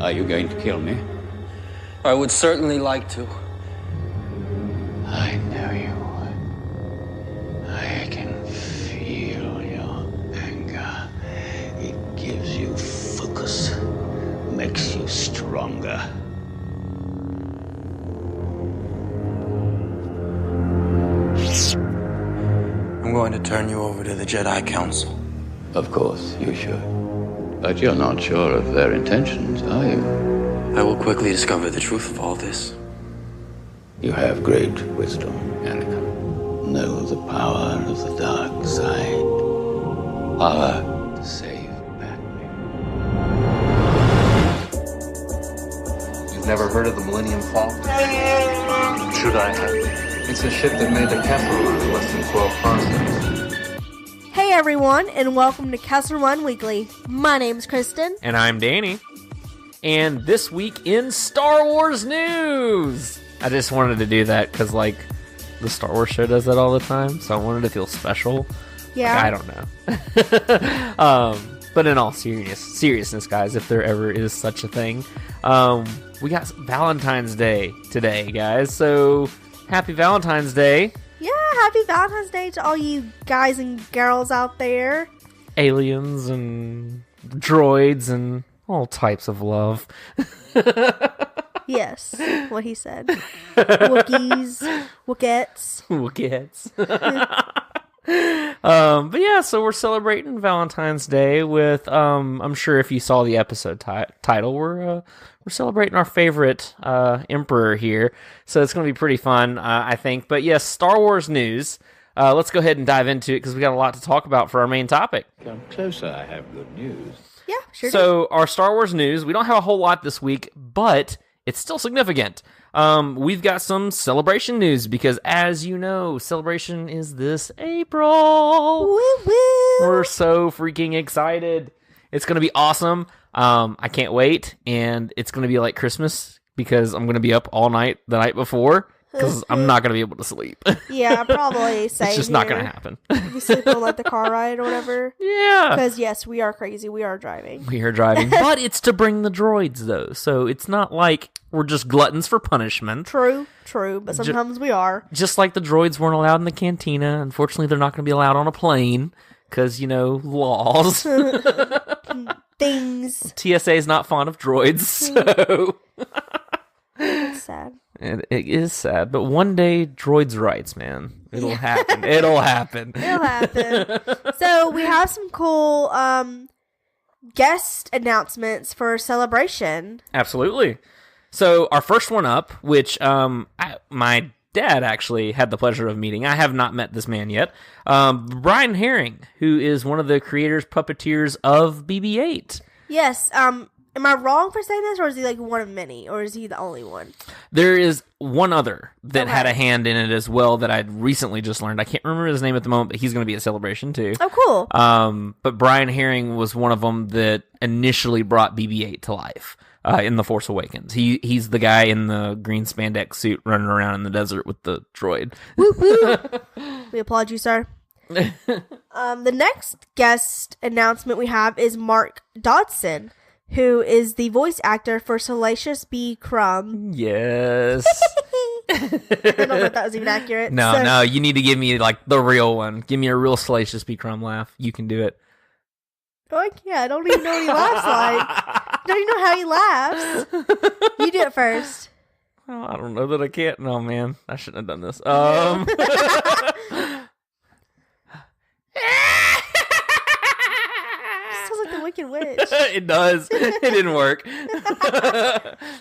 Are you going to kill me? I would certainly like to. I know you would. I can feel your anger. It gives you focus, makes you stronger. I'm going to turn you over to the Jedi Council. Of course, you should. But you're not sure of their intentions, are you? I will quickly discover the truth of all this. You have great wisdom, Anakin. Know the power of the dark side. Power to save Padme. You've never heard of the Millennium Falcon? Should I have? It's a ship that made the Kessel Run in less than 12 parsecs. Hey everyone, and welcome to Kessel Run Weekly. My name's Kristen. And I'm Danny. And this week in Star Wars news! I just wanted to do that because, the Star Wars show does that all the time, so I wanted to feel special. Yeah. I don't know. But in all seriousness, guys, if there ever is such a thing, we got Valentine's Day today, guys. So, happy Valentine's Day. Yeah, happy Valentine's Day to all you guys and girls out there. Aliens and droids and all types of love. Yes, what he said. Wookiees, Wookettes. But yeah, so we're celebrating Valentine's Day with, I'm sure if you saw the episode title, we're celebrating our favorite emperor here. So it's going to be pretty fun, I think. But yes, Star Wars news. Let's go ahead and dive into it because we got a lot to talk about for our main topic. Come closer, I have good news. Yeah, sure. So our Star Wars news, we don't have a whole lot this week, but it's still significant. We've got some Celebration news because, as you know, Celebration is this April. Woo-woo. We're so freaking excited. It's going to be awesome. I can't wait, and it's going to be like Christmas because I'm going to be up all night the night before because I'm not going to be able to sleep. Yeah, probably same. It's just not going to happen. You sleep on the car ride or whatever. Yeah. Because yes, we are crazy. We are driving. We are driving, but it's to bring the droids though, so it's not like we're just gluttons for punishment. True, but sometimes we are. Just like the droids weren't allowed in the cantina, unfortunately they're not going to be allowed on a plane because, laws. Things. TSA is not fond of droids, so It's sad. it is sad, but one day droids' rights, man. It'll happen. It'll happen. So we have some cool guest announcements for Celebration. Absolutely. So our first one up, which my dad actually had the pleasure of meeting. I have not met this man yet. Brian Herring, who is one of the creators, puppeteers of BB-8. Yes. Am I wrong for saying this, or is he one of many, or is he the only one? There is one other that had a hand in it as well that I'd recently just learned. I can't remember his name at the moment, but he's going to be at Celebration too. Oh, cool. But Brian Herring was one of them that initially brought BB-8 to life in The Force Awakens. He's the guy in the green spandex suit running around in the desert with the droid. Woo-hoo. We applaud you, sir. The next guest announcement we have is Mark Dodson, who is the voice actor for Salacious B. Crumb. Yes. I don't know if that was even accurate. No, you need to give me the real one. Give me a real Salacious B. Crumb laugh. You can do it. Oh, yeah, I don't even know what he laughs like. Don't even know how he laughs. You do it first. Oh, I don't know that I can't. No, man. I shouldn't have done this. Sounds like the Wicked Witch. It does. It didn't work.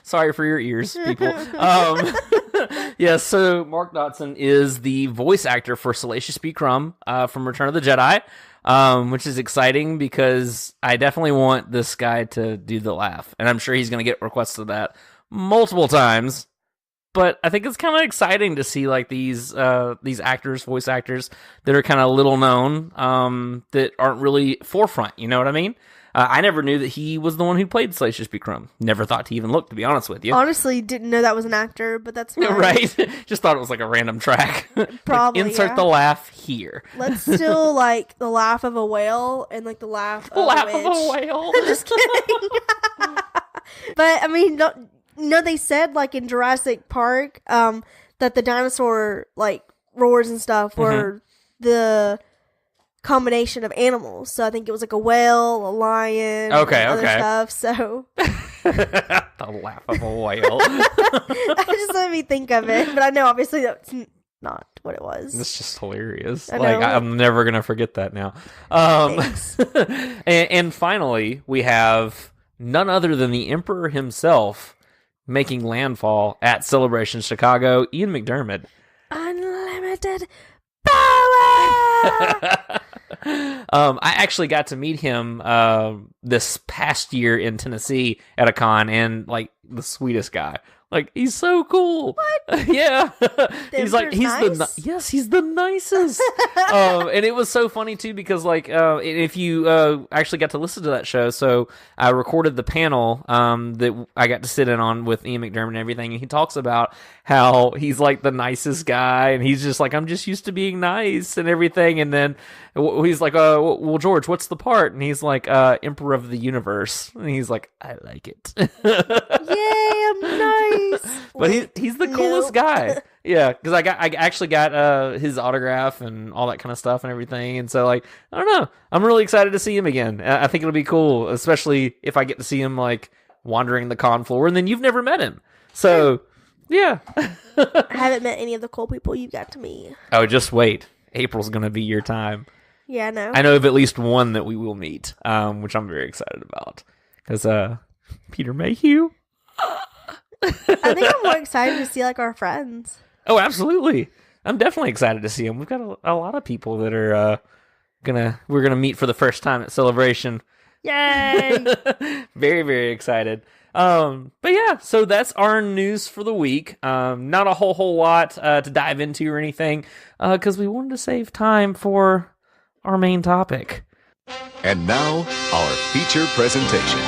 Sorry for your ears, people. Yeah, so Mark Dodson is the voice actor for Salacious B. Crumb from Return of the Jedi, which is exciting because I definitely want this guy to do the laugh, and I'm sure he's going to get requests of that multiple times. But I think it's kind of exciting to see these actors, voice actors that are kind of little known, that aren't really forefront. You know what I mean? I never knew that he was the one who played Salacious B. Crumb. Never thought to even look, to be honest with you. Honestly, didn't know that was an actor, but that's fine. Right? Just thought it was a random track. Probably, insert the laugh here. Let's still the laugh of a whale and the laugh of a witch. Of a whale. Just kidding. But I mean, they said like in Jurassic Park, that the dinosaur like roars and stuff were the combination of animals. So I think it was like a whale, a lion, and other stuff. So the laugh of a whale. That just let me think of it, but I know obviously that's not what it was. It's just hilarious. I Like know. I'm never gonna forget that now. Thanks. and finally, we have none other than the Emperor himself making landfall at Celebration Chicago. Ian McDermott. Unlimited power. I actually got to meet him this past year in Tennessee at a con, and like the sweetest guy. Like, he's so cool. What? Yeah. He's the nicest. And it was so funny too, because like, if you actually got to listen to that show, so I recorded the panel that I got to sit in on with Ian McDermott and everything, and he talks about how he's like the nicest guy, and he's just like, I'm just used to being nice and everything, and then he's like, well, George, what's the part? And he's like, Emperor of the Universe, and he's like, I like it. Yay, I'm nice. But he's the coolest guy. Yeah, because I actually got his autograph and all that kind of stuff and everything, and so like, I don't know, I'm really excited to see him again. I think it'll be cool, especially if I get to see him like wandering the con floor, and then you've never met him, so yeah. I haven't met any of the cool people you got to meet. Oh, just wait, April's gonna be your time. Yeah, I know. I know of at least one that we will meet, which I'm very excited about, because Peter Mayhew. I think I'm more excited to see like our friends. Oh, absolutely! I'm definitely excited to see him. We've got a lot of people that are we're gonna meet for the first time at Celebration. Yay! Very, very excited. But yeah, so that's our news for the week. Not a whole lot to dive into or anything, because we wanted to save time for our main topic. And now, our feature presentation.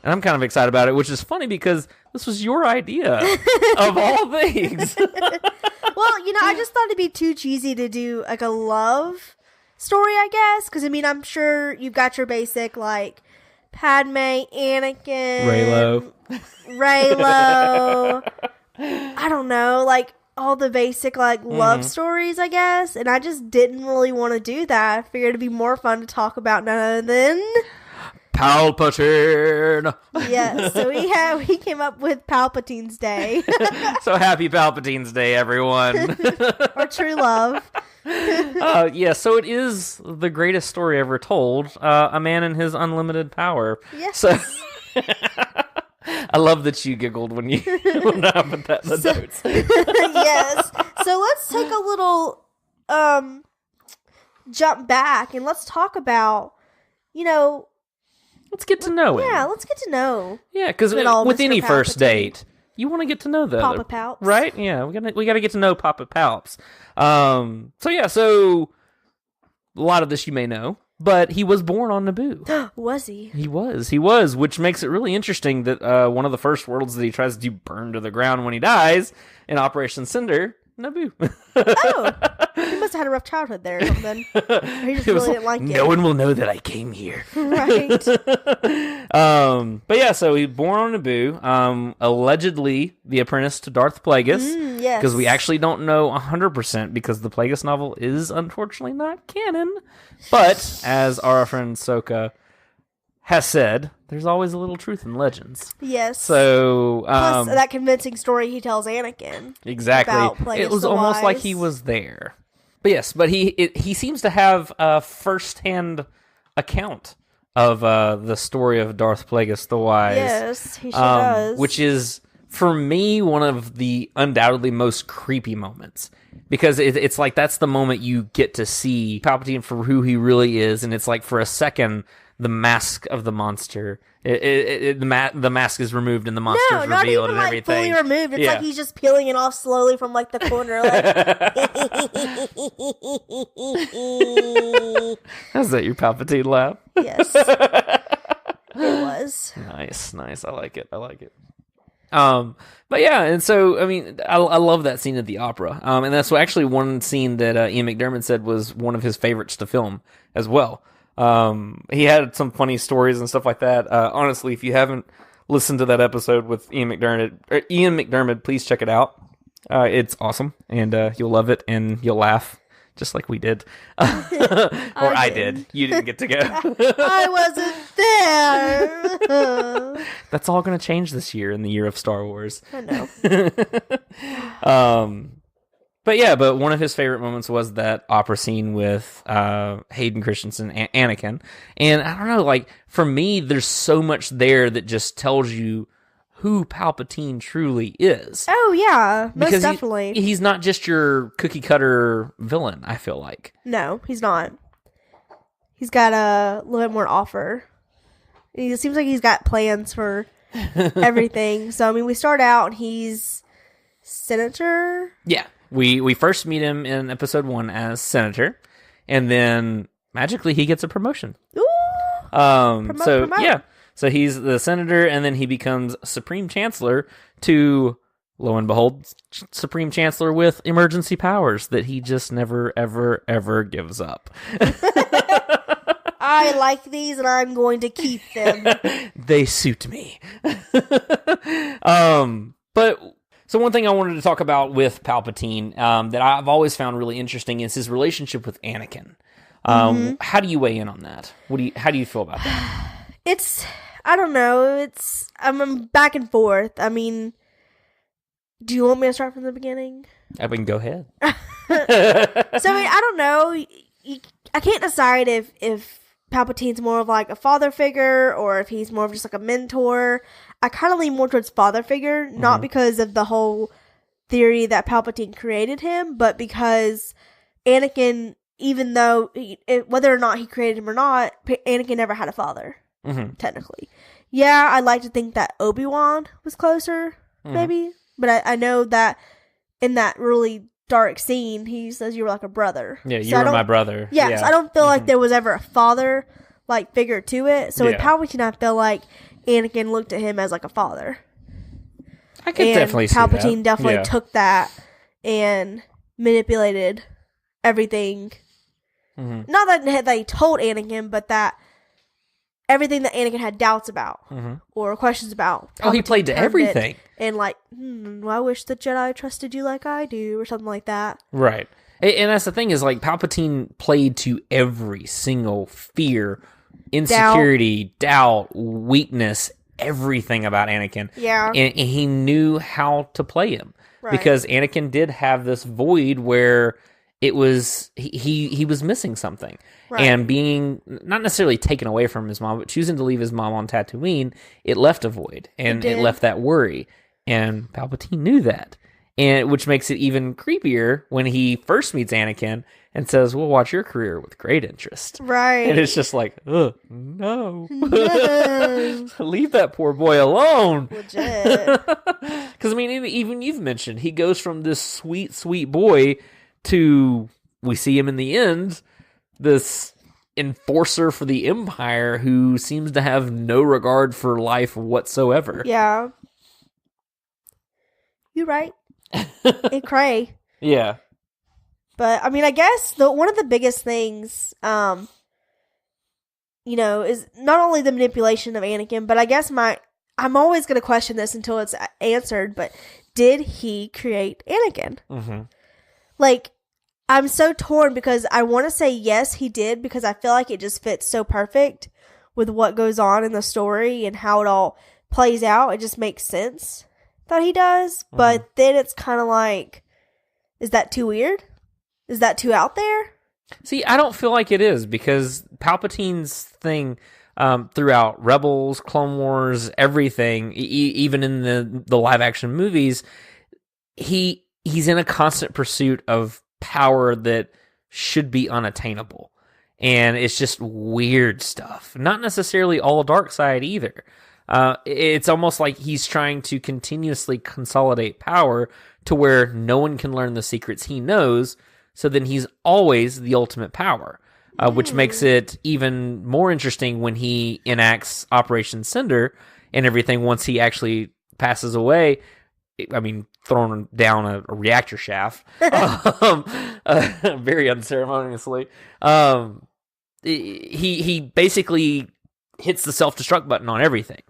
And I'm kind of excited about it, which is funny because this was your idea of all things. Well, I just thought it'd be too cheesy to do like a love story, I guess. Because, I mean, I'm sure you've got your basic, like, Padme, Anakin, Raylo. I don't know, like, all the basic, like, love stories, I guess. And I just didn't really want to do that. I figured it'd be more fun to talk about none other than Palpatine. Yeah, so we came up with Palpatine's Day. So happy Palpatine's Day, everyone. Or true love. Yeah, so it is the greatest story ever told. A man and his unlimited power. Yes. So I love that you giggled when I put that in the notes. Yes. So let's take a little jump back and let's talk about, let's get to know him. Yeah, let's get to know. Yeah, because with Mr. any first Palpatine. date, you want to get to know the Papa other, Palps. right? Yeah, we got to get to know Papa Palps. So a lot of this you may know, but he was born on Naboo. Was he? He was, which makes it really interesting that one of the first worlds that he tries to burn to the ground when he dies in Operation Cinder, Naboo. Oh, he must have had a rough childhood there or something. Or he just really didn't like it. No one will know that I came here. Right. But yeah, so he was born on Naboo, allegedly the apprentice to Darth Plagueis. Yes. Because we actually don't know 100% because the Plagueis novel is unfortunately not canon. But as our friend Soka has said, there's always a little truth in legends. Yes. So plus that convincing story he tells Anakin. Exactly. About Plagueis It was the almost like Wise. he was there. But yes, but he seems to have a first-hand account of the story of Darth Plagueis the Wise. Yes, he sure does. Which is, for me, one of the undoubtedly most creepy moments. Because it's like that's the moment you get to see Palpatine for who he really is, and it's like for a second, the mask of the monster. The mask is removed and the monster is not revealed even, and like, everything. fully removed. It's like he's just peeling it off slowly from like the corner. Is that your Palpatine laugh? Yes. It was. Nice. I like it. But yeah, and so, I mean, I love that scene at the opera. And that's actually one scene that Ian McDermott said was one of his favorites to film as well. He had some funny stories and stuff like that. Honestly, if you haven't listened to that episode with Ian McDermott, please check it out. It's awesome, and you'll love it, and you'll laugh. Just like we did. Or I did. You didn't get to go. I wasn't there. That's all going to change this year in the year of Star Wars. I know. But one of his favorite moments was that opera scene with Hayden Christensen and Anakin. And I don't know, like, for me, there's so much there that just tells you who Palpatine truly is. Oh, yeah. Most Because definitely. He's not just your cookie-cutter villain, I feel like. No, he's not. He's got a little bit more to offer. It seems like he's got plans for everything. So, I mean, we start out and he's senator. Yeah. We first meet him in episode 1 as senator, and then magically he gets a promotion. Ooh! Promote. Yeah. So he's the senator, and then he becomes Supreme Chancellor to, lo and behold, Supreme Chancellor with emergency powers that he just never, ever, ever gives up. I like these, and I'm going to keep them. They suit me. So one thing I wanted to talk about with Palpatine that I've always found really interesting is his relationship with Anakin. How do you weigh in on that? How do you feel about that? I don't know. I'm back and forth. I mean, do you want me to start from the beginning? I mean, go ahead. So, I mean, I don't know. I can't decide if Palpatine's more of like a father figure or if he's more of just like a mentor. I kind of lean more towards father figure, not because of the whole theory that Palpatine created him, but because Anakin, even though whether or not he created him or not, Anakin never had a father. Technically. Yeah, I'd like to think that Obi-Wan was closer, maybe. But I know that in that really dark scene, he says you were like a brother. Yeah, you were my brother. Yeah, so I don't feel like there was ever a father like figure to it. So with Palpatine, I feel like Anakin looked at him as like a father. I could definitely see that. Palpatine definitely took that and manipulated everything. Not that he told Anakin, but that everything that Anakin had doubts about or questions about. He played to everything. And like, I wish the Jedi trusted you like I do, or something like that. Right. And that's the thing is, like, Palpatine played to every single fear, insecurity, doubt, weakness, everything about Anakin. Yeah. And he knew how to play him. Right. Because Anakin did have this void where it was he was missing something. Right. And being not necessarily taken away from his mom, but choosing to leave his mom on Tatooine, it left a void, and it left that worry. And Palpatine knew that, and which makes it even creepier when he first meets Anakin and says, "We'll watch your career with great interest." Right. And it's just like, no. Leave that poor boy alone. Legit. Because I mean, even you've mentioned he goes from this sweet, sweet boy to, we see him in the end, this enforcer for the Empire who seems to have no regard for life whatsoever. Yeah. You're right. It cray. Yeah. But, I mean, I guess one of the biggest things, is not only the manipulation of Anakin, but I guess I'm always going to question this until it's answered, but did he create Anakin? Like, I'm so torn because I want to say yes, he did, because I feel like it just fits so perfect with what goes on in the story and how it all plays out. It just makes sense that he does. But then it's kind of like, is that too weird? Is that too out there? See, I don't feel like it is, because Palpatine's thing throughout Rebels, Clone Wars, everything, even in the live action movies, he's in a constant pursuit of power that should be unattainable, and it's just weird stuff. Not necessarily all dark side either. It's almost like he's trying to continuously consolidate power to where no one can learn the secrets he knows, so then he's always the ultimate power, which makes it even more interesting when he enacts Operation Cinder and everything once he actually passes away. I mean, throwing down a reactor shaft, very unceremoniously. he basically hits the self-destruct button on everything,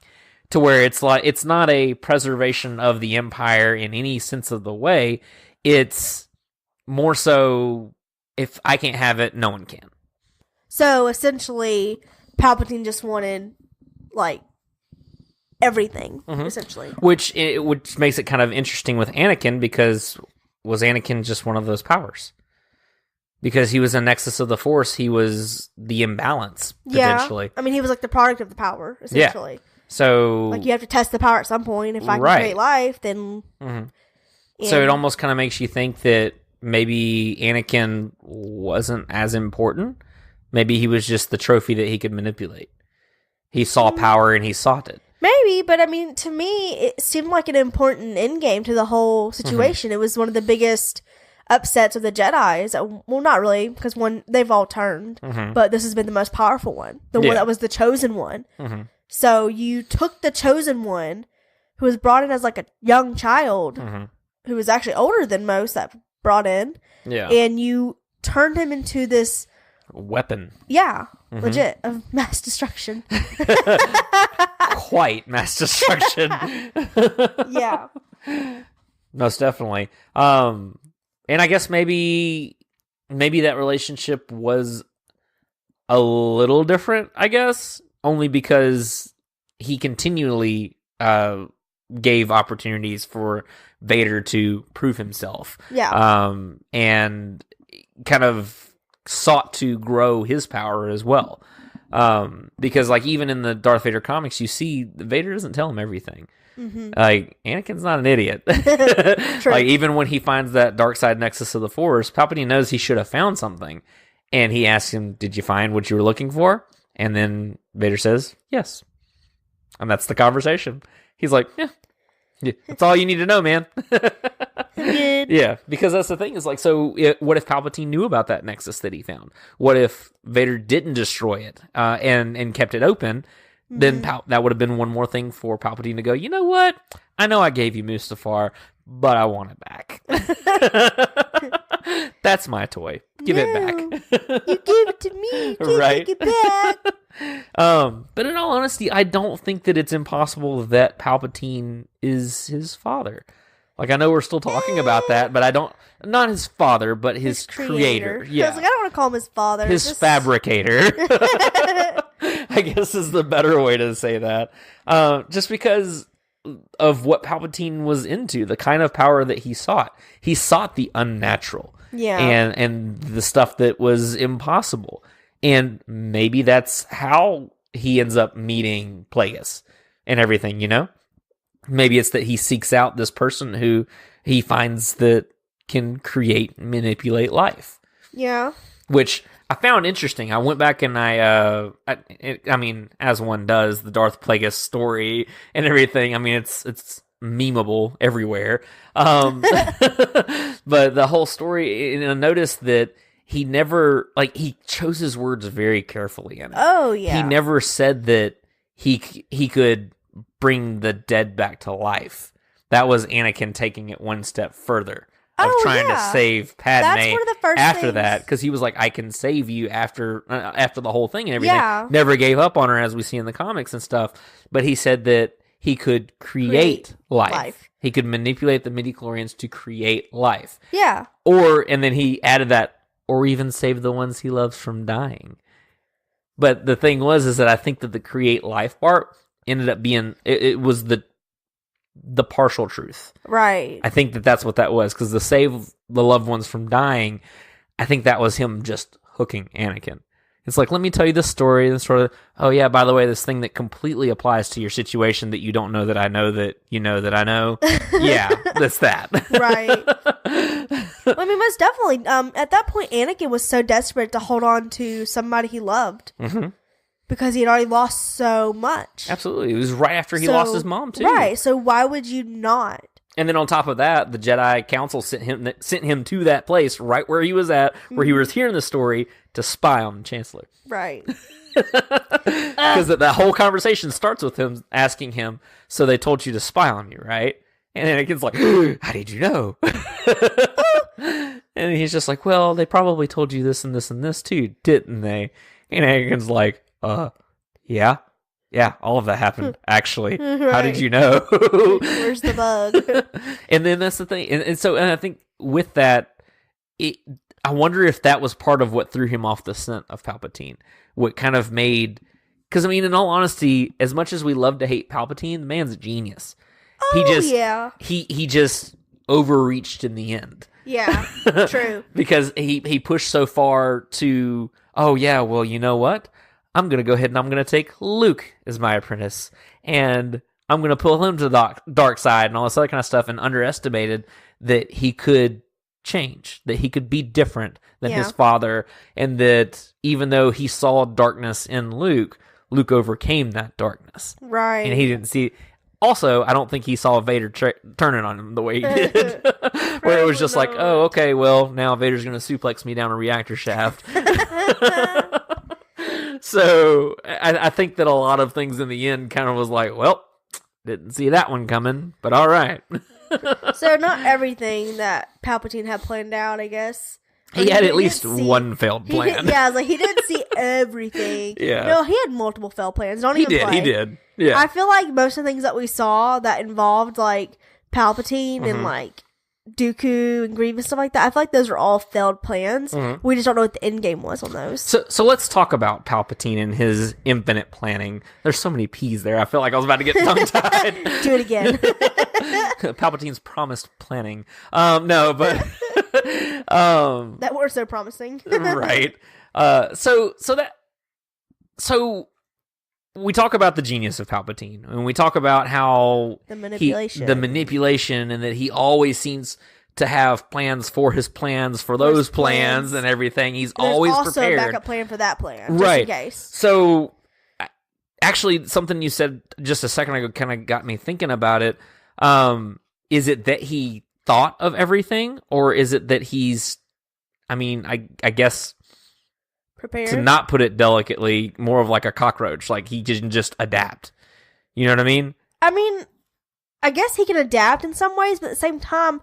to where it's like it's not a preservation of the Empire in any sense of the way. It's more so, if I can't have it, no one can. So essentially, Palpatine just wanted like everything, essentially. Which makes it kind of interesting with Anakin, because was Anakin just one of those powers? Because he was a nexus of the Force, he was the imbalance, potentially. Yeah. I mean, he was like the product of the power, essentially. Yeah. So, like, you have to test the power at some point. If I can create life, then... So it almost kind of makes you think that maybe Anakin wasn't as important. Maybe he was just the trophy that he could manipulate. He saw power and he sought it. Maybe, but I mean, to me, it seemed like an important endgame to the whole situation. It was one of the biggest upsets of the Jedis. Well, not really, because they've all turned, but this has been the most powerful one. The one that was the chosen one. So you took the chosen one, who was brought in as like a young child, who was actually older than most that brought in, and you turned him into this weapon. Yeah, legit, of mass destruction. Quite mass destruction. Yeah. Most definitely. And I guess maybe that relationship was a little different, I guess, only because he continually gave opportunities for Vader to prove himself. Yeah. And kind of sought to grow his power as well. Because like even in the Darth Vader comics, you see Vader doesn't tell him everything. Like, Anakin's not an idiot. Like, even when he finds that dark side nexus of the Force, Palpatine knows he should have found something. And he asks him, did you find what you were looking for? And then Vader says, yes. And that's the conversation. He's like, yeah, that's all you need to know, man. Yeah, because that's the thing, is like, so what if Palpatine knew about that nexus that he found? What if Vader didn't destroy it and kept it open? Then that would have been one more thing for Palpatine to go, you know what? I know I gave you Mustafar, but I want it back. That's my toy. Give it back. You gave it to me. You right? Take it back. But in all honesty, I don't think that it's impossible that Palpatine is his father. Like, I know we're still talking about that, but I don't... Not his father, but his creator. Yeah. I was like, I don't want to call him his father. His fabricator. I guess is the better way to say that. Just because of what Palpatine was into, the kind of power that he sought. He sought the unnatural. Yeah. And the stuff that was impossible. And maybe that's how he ends up meeting Plagueis and everything, you know? Maybe it's that he seeks out this person who he finds that can create and manipulate life. Yeah. Which I found interesting. I went back and I mean, as one does, the Darth Plagueis story and everything. I mean, it's memeable everywhere. But the whole story, and I noticed that he never, like, he chose his words very carefully in it. Oh, yeah. He never said that he could bring the dead back to life. That was Anakin taking it one step further of trying to save Padme. That's one of the first after things. that, because he was like, I can save you after the whole thing and everything. Yeah. Never gave up on her, as we see in the comics and stuff. But he said that he could create life. He could manipulate the midichlorians to create life. Yeah. And then he added that, or even save the ones he loves from dying. But the thing is that I think that the create life part ended up being, it was the partial truth. Right. I think that that's what that was, because the save the loved ones from dying, I think that was him just hooking Anakin. It's like, let me tell you this story, and sort of, oh yeah, by the way, this thing that completely applies to your situation that you don't know that I know that you know that I know. Yeah, that's that. Right. Well, I mean, most definitely. At that point, Anakin was so desperate to hold on to somebody he loved. Because he had already lost so much. Absolutely. It was right after he lost his mom, too. Right. So why would you not? And then on top of that, the Jedi Council sent him to that place right where he was at, where he was hearing the story, to spy on the Chancellor. Right. Because that whole conversation starts with him asking him, so they told you to spy on me, right? And Anakin's like, how did you know? And he's just like, well, they probably told you this and this and this too, didn't they? And Anakin's like, yeah, all of that happened, actually. How did you know? Where's the bug? And then that's the thing. And I think with that, I wonder if that was part of what threw him off the scent of Palpatine. What kind of made... Because, I mean, in all honesty, as much as we love to hate Palpatine, the man's a genius. Yeah. He just overreached in the end. Yeah, true. Because he pushed so far to, oh yeah, well, you know what? I'm going to go ahead and I'm going to take Luke as my apprentice. And I'm going to pull him to the dark side and all this other kind of stuff, and underestimated that he could change, that he could be different than his father, and that even though he saw darkness in Luke overcame that darkness. Right. And he didn't see... Also, I don't think he saw Vader turning on him the way he did. Where it was just like, oh, okay, well, now Vader's going to suplex me down a reactor shaft. So, I think that a lot of things in the end kind of was like, well, didn't see that one coming, but all right. So, not everything that Palpatine had planned out, I guess. He had at least one failed plan. I was like, he didn't see everything. Yeah. No, he had multiple failed plans. He did. Yeah. I feel like most of the things that we saw that involved, like, Palpatine and, like, Dooku and Grievous, stuff like that, I feel like those are all failed plans. We just don't know what the end game was on those. So let's talk about Palpatine and his infinite planning. There's so many P's there. I feel like I was about to get tongue-tied. Do it again. Palpatine's promised planning. No, but... that were so promising. Right. So we talk about the genius of Palpatine, and we talk about how the manipulation, and that he always seems to have plans for his plans, for those plans and everything. He's always also prepared. Also a backup plan for that plan, right? Just in case. So, actually, something you said just a second ago kind of got me thinking about it. Is it that he thought of everything, or is it that he's, I mean, I guess, prepared, to not put it delicately, more of like a cockroach, like he can just adapt. You know what I mean? I mean, I guess he can adapt in some ways, but at the same time,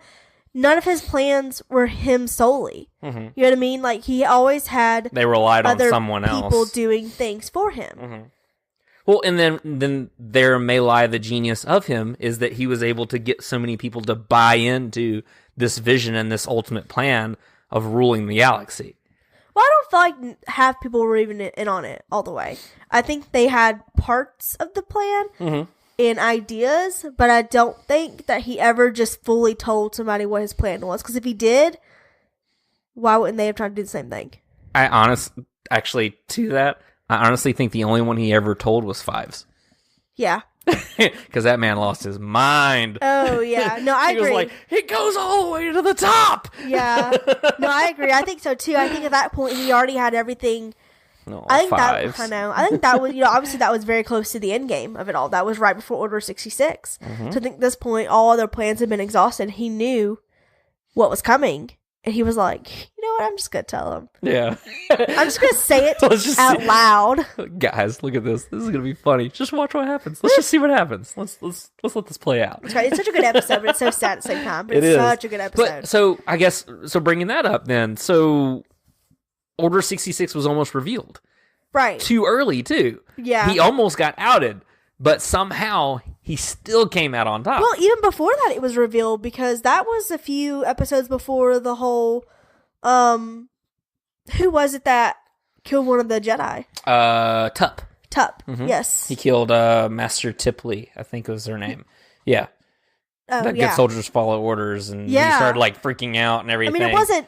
none of his plans were him solely. You know what I mean? Like, he always had... They relied on someone else. People doing things for him. Well, and then there may lie the genius of him, is that he was able to get so many people to buy into this vision and this ultimate plan of ruling the galaxy. Well, I don't feel like half people were even in on it all the way. I think they had parts of the plan and ideas, but I don't think that he ever just fully told somebody what his plan was. Because if he did, why wouldn't they have tried to do the same thing? I honestly think the only one he ever told was Fives. Yeah. Because that man lost his mind. Oh, yeah. No, I agree. He was like, it goes all the way to the top. Yeah. No, I agree. I think so, too. I think at that point, he already had everything. No, I think Fives. I know. I think that was, obviously that was very close to the end game of it all. That was right before Order 66. So I think at this point, all other plans had been exhausted. He knew what was coming. And he was like, you know what? I'm just going to tell him. Yeah. I'm just going to say it out loud. Guys, look at this. This is going to be funny. Just watch what happens. Let's just see what happens. Let's let this play out. That's right. It's such a good episode, but it's so sad at the same time. But it's such a good episode. But, so, I guess, bringing that up then, so Order 66 was almost revealed. Right. Too early, too. Yeah. He almost got outed, but somehow he still came out on top. Well, even before that, it was revealed, because that was a few episodes before the whole, who was it that killed one of the Jedi? Tup. Tup, yes. He killed Master Tipley, I think was their name. Yeah. That good soldiers follow orders, and he started, like, freaking out and everything. I mean, it wasn't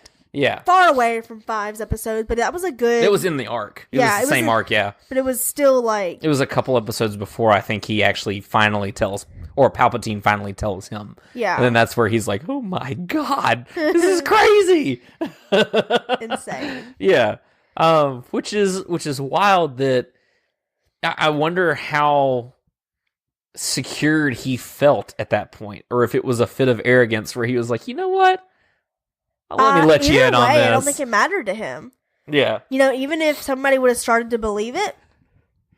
far away from Five's episode, but that was a good... It was in the arc. It was the same arc, yeah. But it was still, like... It was a couple episodes before, I think he actually finally tells... Or Palpatine finally tells him. Yeah. And then that's where he's like, oh my god, this is crazy! Insane. Yeah. Which is wild that... I wonder how secured he felt at that point. Or if it was a fit of arrogance where he was like, you know what? Let me let you in on this. I don't think it mattered to him. Yeah. Even if somebody would have started to believe it,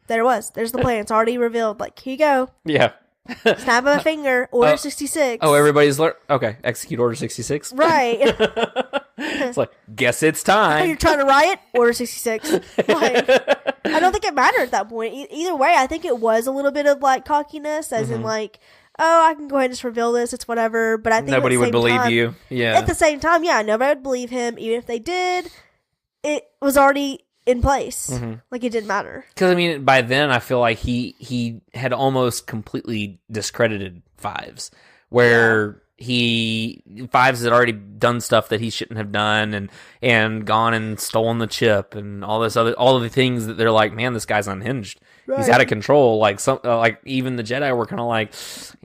there it was. There's the plan. It's already revealed. Like, here you go. Yeah. Snap of a finger, Order 66. Oh, everybody's okay. Execute Order 66. Right. It's like, guess it's time. You're trying to riot, Order 66. Like, I don't think it mattered at that point. Either way, I think it was a little bit of like cockiness, as in like, oh, I can go ahead and just reveal this. It's whatever. But I think nobody would believe you. Yeah. At the same time, yeah, nobody would believe him. Even if they did, it was already in place. Like, it didn't matter. Because, I mean, by then, I feel like he had almost completely discredited Fives, where Fives had already done stuff that he shouldn't have done, and gone and stolen the chip and all of the things that they're like, man, this guy's unhinged. Right. He's out of control. Like like even the Jedi were kind of like,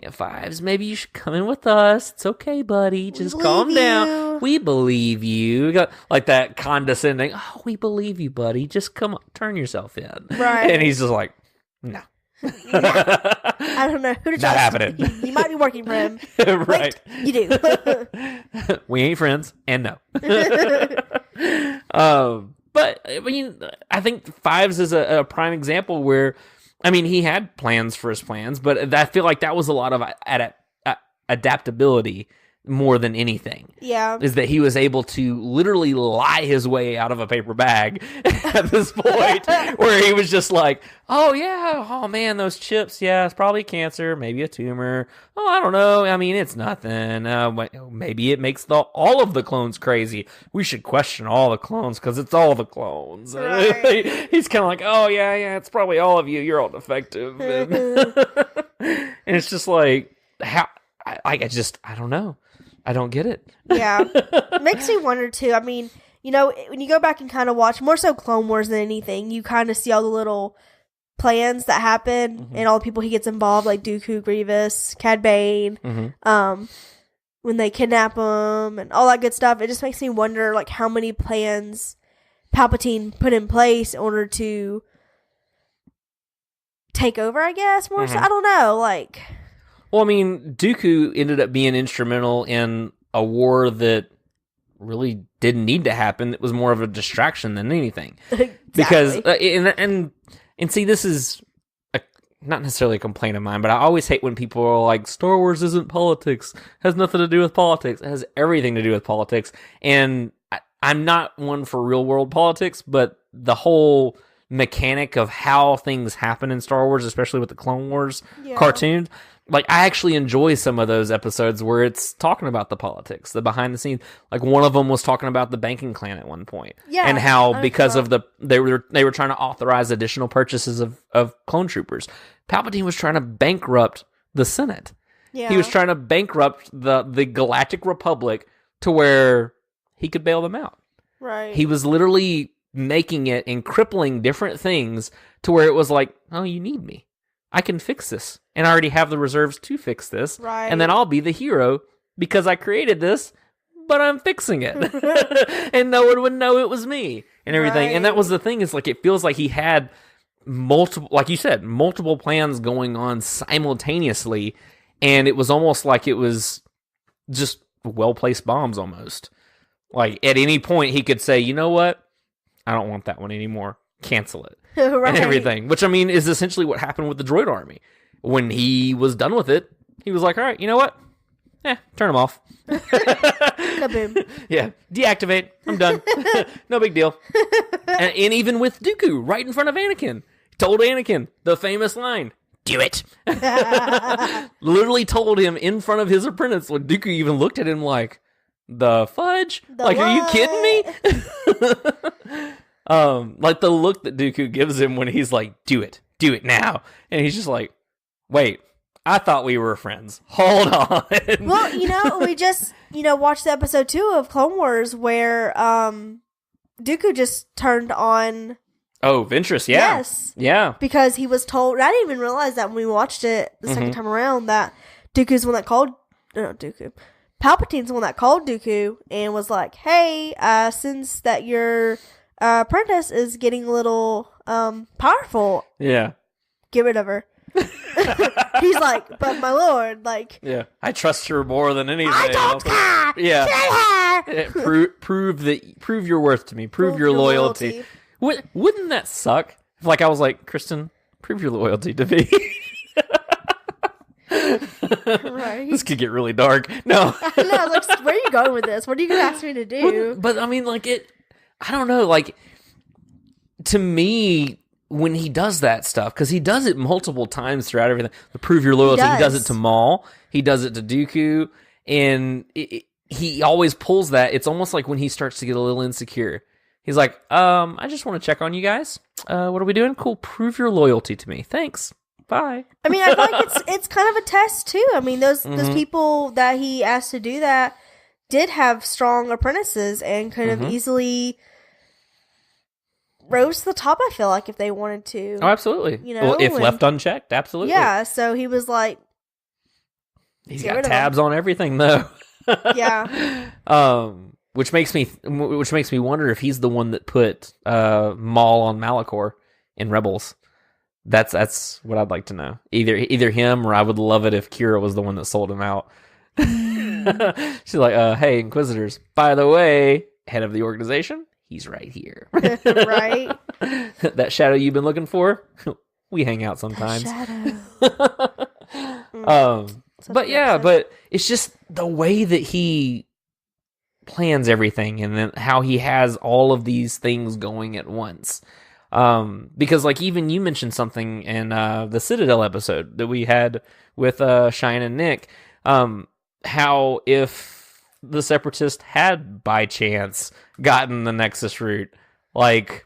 yeah, Fives, maybe you should come in with us. It's okay, buddy. Just calm down. We believe you. Like that condescending. Oh, we believe you, buddy. Just come on, turn yourself in. Right. And he's just like, no. I don't know who to trust. Not happening. You might be working for him. Right. Wait, you do. We ain't friends, and no. But I mean, I think Fives is a prime example where, I mean, he had plans for his plans, but I feel like that was a lot of adaptability more than anything. Yeah. Is that he was able to literally lie his way out of a paper bag at this point, where he was just like, oh yeah, oh man, those chips, yeah, it's probably cancer, maybe a tumor. Oh, I don't know. I mean, it's nothing. Maybe it makes all of the clones crazy. We should question all the clones because it's all the clones. Right. He's kind of like, oh yeah, it's probably all of you. You're all defective. And it's just like, how? I don't know. I don't get it. Yeah. It makes me wonder, too. I mean, you know, when you go back and kind of watch, more so Clone Wars than anything, you kind of see all the little plans that happen and all the people he gets involved, like Dooku, Grievous, Cad Bane, when they kidnap him and all that good stuff. It just makes me wonder, like, how many plans Palpatine put in place in order to take over, I guess, more so. I don't know, like... Well, I mean, Dooku ended up being instrumental in a war that really didn't need to happen. It was more of a distraction than anything. Exactly. Because, and see, this is not necessarily a complaint of mine, but I always hate when people are like, Star Wars isn't politics, has nothing to do with politics. It has everything to do with politics. And I'm not one for real world politics, but the whole mechanic of how things happen in Star Wars, especially with the Clone Wars cartoons, like, I actually enjoy some of those episodes where it's talking about the politics, the behind the scenes. Like, one of them was talking about the banking clan at one point. Yeah. And how, because of they were trying to authorize additional purchases of clone troopers. Palpatine was trying to bankrupt the Senate. Yeah. He was trying to bankrupt the Galactic Republic to where he could bail them out. Right. He was literally making it and crippling different things to where it was like, oh, you need me. I can fix this. And I already have the reserves to fix this. Right. And then I'll be the hero because I created this, but I'm fixing it. And no one would know it was me and everything. Right. And that was the thing, is like, it feels like he had multiple, like you said, multiple plans going on simultaneously. And it was almost like it was just well-placed bombs almost. Like, at any point he could say, you know what? I don't want that one anymore. Cancel it. Right. And everything. Which, I mean, is essentially what happened with the droid army. When he was done with it, he was like, all right, you know what? Turn them off. Kaboom. Yeah, deactivate. I'm done. No big deal. And even with Dooku, right in front of Anakin, told Anakin the famous line, do it. Literally told him in front of his apprentice, when Dooku even looked at him like, the fudge? Like, what? Are you kidding me? Like the look that Dooku gives him when he's like, do it now. And he's just like, wait, I thought we were friends. Hold on. Well, you know, we just, watched the episode 2 of Clone Wars where, Dooku just turned on. Oh, Ventress, yeah. Yes. Yeah. Because he was told, I didn't even realize that when we watched it the second time around, that Dooku's the one that called, Palpatine's the one that called Dooku and was like, hey, since that your apprentice is getting a little powerful, get rid of her. He's like, but my lord, like, I trust her more than anything. I don't care. Prove your worth to me. Prove your loyalty. Wouldn't that suck? If, like, I was like, Kristen, prove your loyalty to me. Right. This could get really dark. No. I know, like, where are you going with this? What are you going to ask me to do? But I mean, like, I don't know, like, to me, when he does that stuff, because he does it multiple times throughout everything, to prove your loyalty, he does it to Maul, he does it to Dooku, and he always pulls that. It's almost like when he starts to get a little insecure. He's like, I just want to check on you guys. What are we doing? Cool, prove your loyalty to me. Thanks. Bye. I mean, I feel like it's kind of a test, too. I mean, those people that he asked to do that did have strong apprentices and could have easily rose to the top, I feel like, if they wanted to. Oh, absolutely. You know, well, if left unchecked, absolutely. Yeah, so he was like... He's got tabs on everything, though. Yeah. Which makes me wonder if he's the one that put Maul on Malachor in Rebels. That's what I'd like to know. Either him, or I would love it if Kira was the one that sold him out. She's like, hey, Inquisitors, by the way, head of the organization, he's right here. Right. That shadow you've been looking for, we hang out sometimes. That shadow. But it's just the way that he plans everything, and then how he has all of these things going at once. Because like even you mentioned something in the Citadel episode that we had with Shine and Nick, how if the Separatists had by chance gotten the Nexus route, like,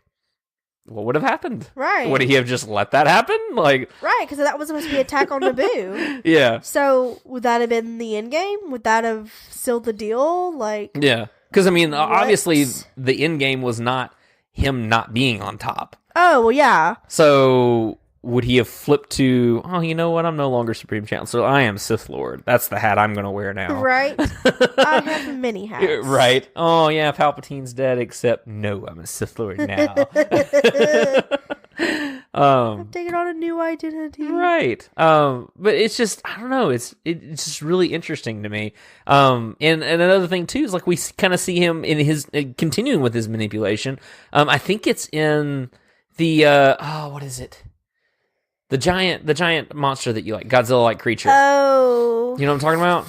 what would have happened? Right. Would he have just let that happen? Like, right, because that was supposed to be attack on Naboo. Yeah. So would that have been the end game? Would that have sealed the deal? Like, yeah. Because I mean, obviously, the end game was not him not being on top. Oh well, yeah. So would he have flipped to, oh, you know what? I'm no longer Supreme Chancellor. I am Sith Lord. That's the hat I'm going to wear now. Right. I have many hats. Right. Oh, yeah, Palpatine's dead, except, no, I'm a Sith Lord now. I'm taking on a new identity. Right. But it's just, I don't know. It's just really interesting to me. And another thing, too, is like we kind of see him in his, continuing with his manipulation. I think it's in the, what is it? The giant monster that you like, Godzilla-like creature. Oh. You know what I'm talking about?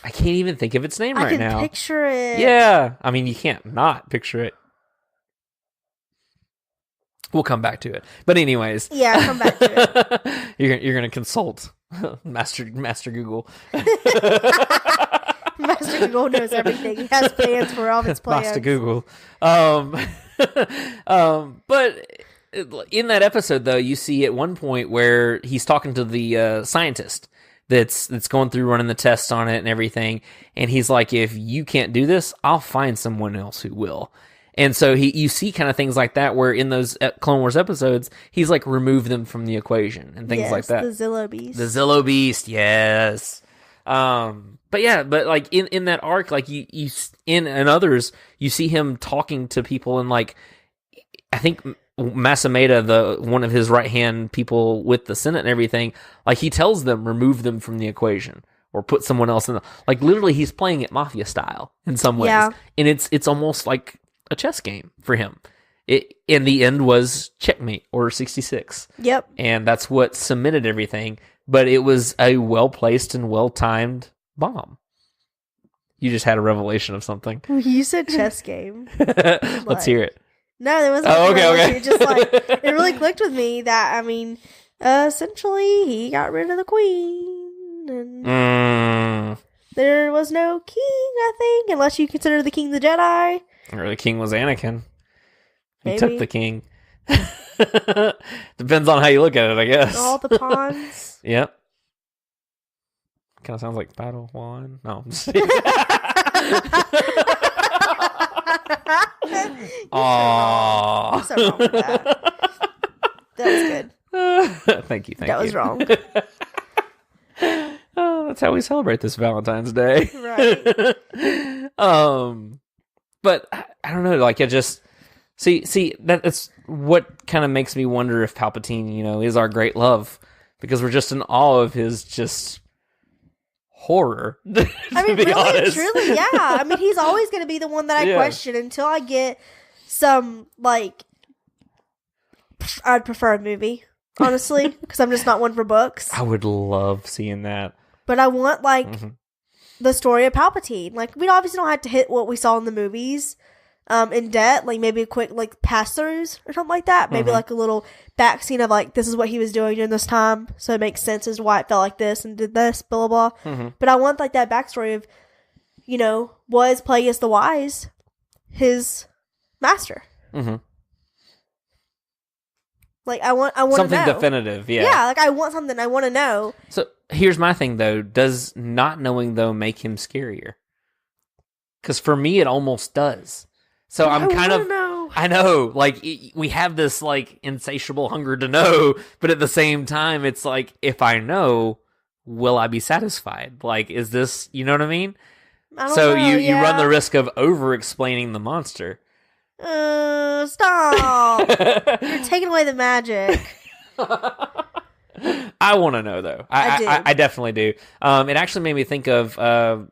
I can't even think of its name right now. I can picture it. Yeah. I mean, you can't not picture it. We'll come back to it. But anyways. Yeah, come back to it. You're going to consult Master Google. Master Google knows everything. He has plans for all of his plans. Master Google. But in that episode, though, you see at one point where he's talking to the scientist that's going through running the tests on it and everything, and he's like, if you can't do this, I'll find someone else who will. And so you see kind of things like that where in those Clone Wars episodes, he's like remove them from the equation and things like that. The Zillo Beast. The Zillo Beast, yes. But yeah, but like in that arc, like you in and others, you see him talking to people, and like I think Masameda, one of his right hand people with the Senate and everything, like he tells them remove them from the equation or put someone else in. Like literally, he's playing it mafia style in some ways, and it's almost like a chess game for him. It in the end was checkmate, Order 66. Yep, and that's what cemented everything. But it was a well placed and well timed bomb. You just had a revelation of something. You said chess game. Let's hear it. No, there wasn't. Oh, okay. It just like it really clicked with me that, I mean, essentially he got rid of the queen, and there was no king. I think, unless you consider the king the Jedi, or the king was Anakin. He Maybe. took the king. Depends on how you look at it, I guess. All the pawns. Yep. Kind of sounds like Battle One. No, I'm just kidding. Aww. You're so wrong with that. That was good. Thank you. That was wrong. That's how we celebrate this Valentine's Day. Right. But I don't know. Like, I just see that's what kind of makes me wonder if Palpatine, is our great love, because we're just in awe of his just horror. I mean, really, honest. truly, yeah. I mean, he's always going to be the one that I question until I get some, like, I'd prefer a movie, honestly, because I'm just not one for books. I would love seeing that. But I want, like, the story of Palpatine. Like, we obviously don't have to hit what we saw in the movies in depth. Like, maybe a quick, like, pass-throughs or something like that. Maybe, like, a little back scene of, like, this is what he was doing during this time. So it makes sense as to why it felt like this and did this, blah, blah, blah. But I want, like, that backstory of, you know, was Plagueis the Wise his master? Like, I want something to know. definitive, yeah. Yeah, like, I want something. I want to know. So here's my thing, though. Does not knowing, though, make him scarier? Because for me, it almost does. So I'm kind of... know. I know, like, we have this, like, insatiable hunger to know, but at the same time, it's like, if I know, will I be satisfied? Like, is this... You know what I mean? I don't So know, you run the risk of over-explaining the monster. Stop. You're taking away the magic. I want to know, though. I definitely do. It actually made me think of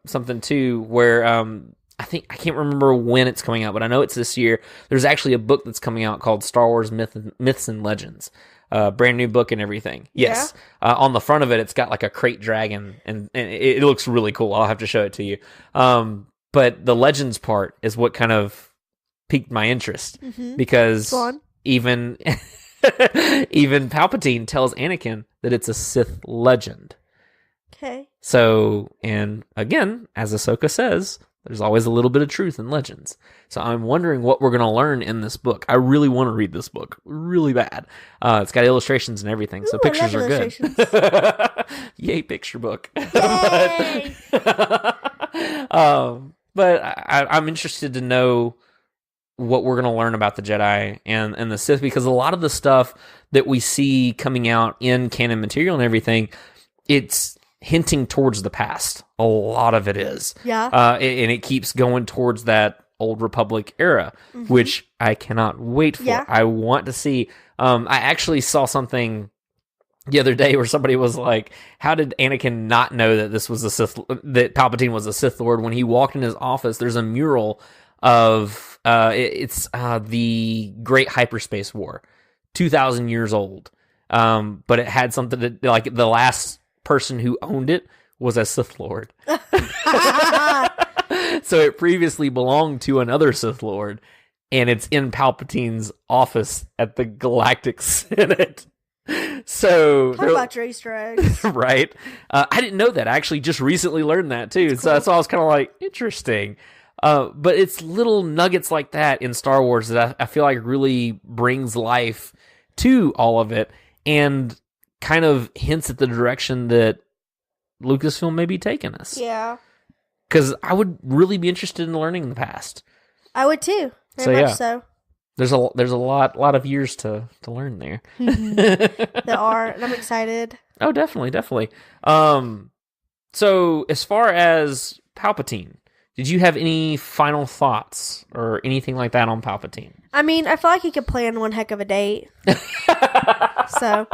something, too, where I can't remember when it's coming out, but I know it's this year. There's actually a book that's coming out called Star Wars Myths and Legends. Brand new book and everything. Yes. Yeah? On the front of it, it's got like a crate dragon, and it looks really cool. I'll have to show it to you. But the Legends part is what kind of piqued my interest, because even Palpatine tells Anakin that it's a Sith legend. Okay. So, and again, as Ahsoka says, there's always a little bit of truth in legends. So I'm wondering what we're going to learn in this book. I really want to read this book really bad. It's got illustrations and everything, so pictures are good. Yay, picture book. Yay! But I'm interested to know what we're going to learn about the Jedi and the Sith, because a lot of the stuff that we see coming out in canon material and everything, it's hinting towards the past. A lot of it is. Yeah. And it keeps going towards that Old Republic era, which I cannot wait for. Yeah. I want to see. I actually saw something the other day where somebody was like, how did Anakin not know that this was that Palpatine was a Sith Lord? When he walked in his office, there's a mural of the Great Hyperspace War, 2,000 years old. But it had something to, like, the last person who owned it was a Sith Lord. So it previously belonged to another Sith Lord, and it's in Palpatine's office at the Galactic Senate. So talk about your Easter eggs. Right? I didn't know that. I actually just recently learned that too. So that's why I was kind of like, interesting. But it's little nuggets like that in Star Wars that I feel like really brings life to all of it, and kind of hints at the direction that Lucasfilm may be taking us. Yeah. Because I would really be interested in learning the past. I would too. Very much so. There's a lot of years to learn there. There are, and I'm excited. Oh, definitely. So as far as Palpatine, did you have any final thoughts or anything like that on Palpatine? I mean, I feel like he could plan one heck of a date. So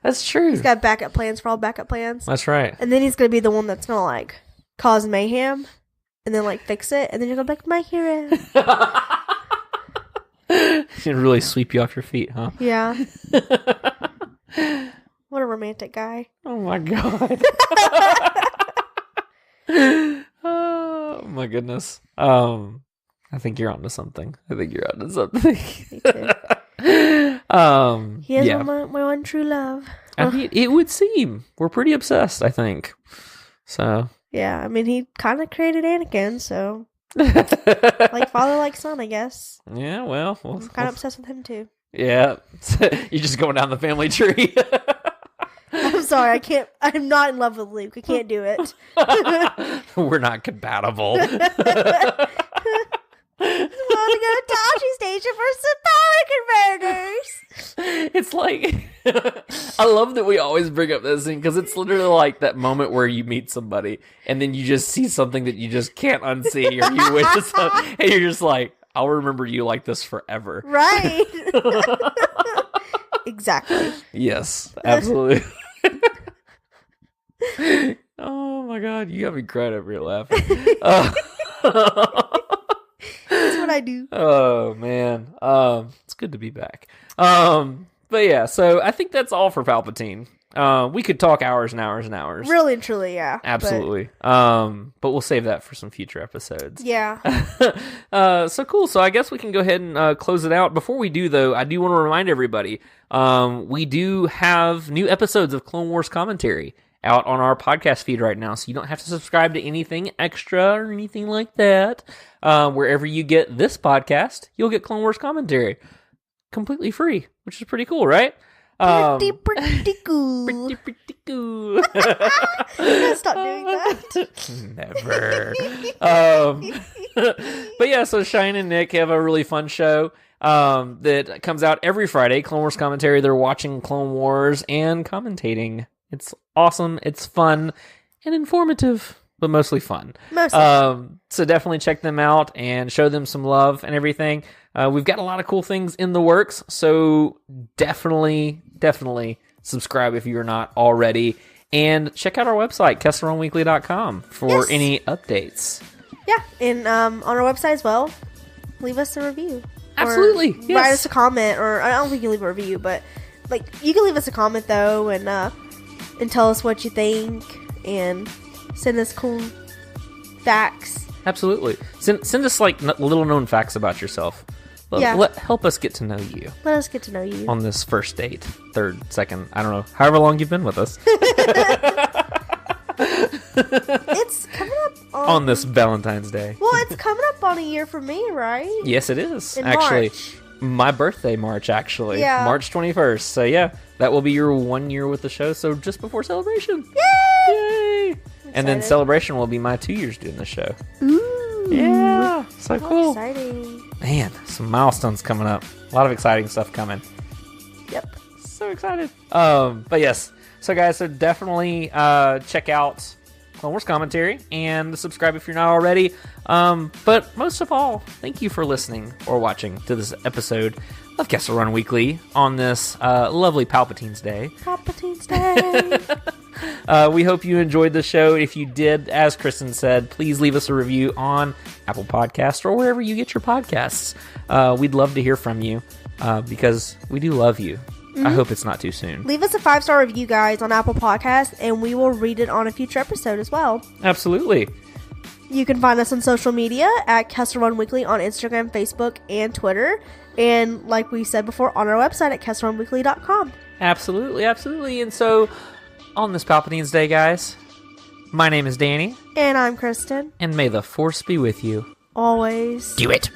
that's true. He's got backup plans for all backup plans. That's right. And then he's gonna be the one that's gonna like cause mayhem, and then like fix it, and then you're gonna be like, my hero. He'd really sweep you off your feet, huh? Yeah. What a romantic guy. Oh my god. Oh my goodness. I think you're onto something. Me too. He is my one true love. I mean, it would seem we're pretty obsessed, I think. So yeah, I mean, he kind of created Anakin, so like father, like son, I guess. Yeah, well, I'm kind of obsessed with him too. Yeah, you're just going down the family tree. I'm sorry, I can't. I'm not in love with Luke. I can't do it. We're not compatible. I want to go to Tashi Station for some power converters. It's like, I love that we always bring up this thing, because it's literally like that moment where you meet somebody and then you just see something that you just can't unsee, or you witness something, and you're just like, I'll remember you like this forever. Right. Exactly. Yes, absolutely. Oh my god, you got me crying over here laughing. That's what I do. Oh man, it's good to be back. But yeah, so I think that's all for Palpatine. We could talk hours and hours and hours. Really and truly, yeah. Absolutely. But we'll save that for some future episodes. Yeah. So cool. So I guess we can go ahead and close it out. Before we do, though, I do want to remind everybody, we do have new episodes of Clone Wars commentary out on our podcast feed right now. So you don't have to subscribe to anything extra or anything like that. Wherever you get this podcast, you'll get Clone Wars commentary completely free, which is pretty cool, right? Pretty cool. Pretty cool. Stop doing that. Never. But yeah, so Shine and Nick have a really fun show that comes out every Friday. Clone Wars commentary. They're watching Clone Wars and commentating. It's awesome. It's fun and informative, but mostly fun. So definitely check them out and show them some love and everything. We've got a lot of cool things in the works, so definitely subscribe if you're not already. And check out our website, KesselRunWeekly.com, for any updates. Yeah, and on our website as well, leave us a review. Absolutely, or write us a comment, or I don't think you leave a review, but like you can leave us a comment though, and tell us what you think, and send us cool facts. Absolutely, send us like little known facts about yourself. Help us get to know you. Let us get to know you on this first date, third, second, I don't know, however long you've been with us. It's coming up on this Valentine's Day. Well, it's coming up on a year for me, right? Yes, it is. In actually, March. My birthday, March, actually. Yeah. March 21st. So yeah, that will be your 1 year with the show. So just before celebration. Yay! And then celebration will be my 2 years doing the show. Ooh. Yeah. So cool. Exciting. Man, some milestones coming up. A lot of exciting stuff coming. Yep. So excited. But yes. So guys, so definitely check out Clone Wars commentary and subscribe if you're not already. But most of all, thank you for listening or watching to this episode of Kessel Run Weekly on this lovely Palpatine's Day. Palpatine's Day. We hope you enjoyed the show. If you did, as Kristen said, please leave us a review on Apple Podcasts or wherever you get your podcasts. We'd love to hear from you because we do love you. Mm-hmm. I hope it's not too soon. Leave us a 5-star review, guys, on Apple Podcasts, and we will read it on a future episode as well. Absolutely. You can find us on social media at Kessel Run Weekly on Instagram, Facebook, and Twitter. And like we said before, on our website at KesselRunWeekly.com. Absolutely. And so, on this Palpatine's Day, guys, my name is Danny. And I'm Kristen. And may the Force be with you. Always. Do it.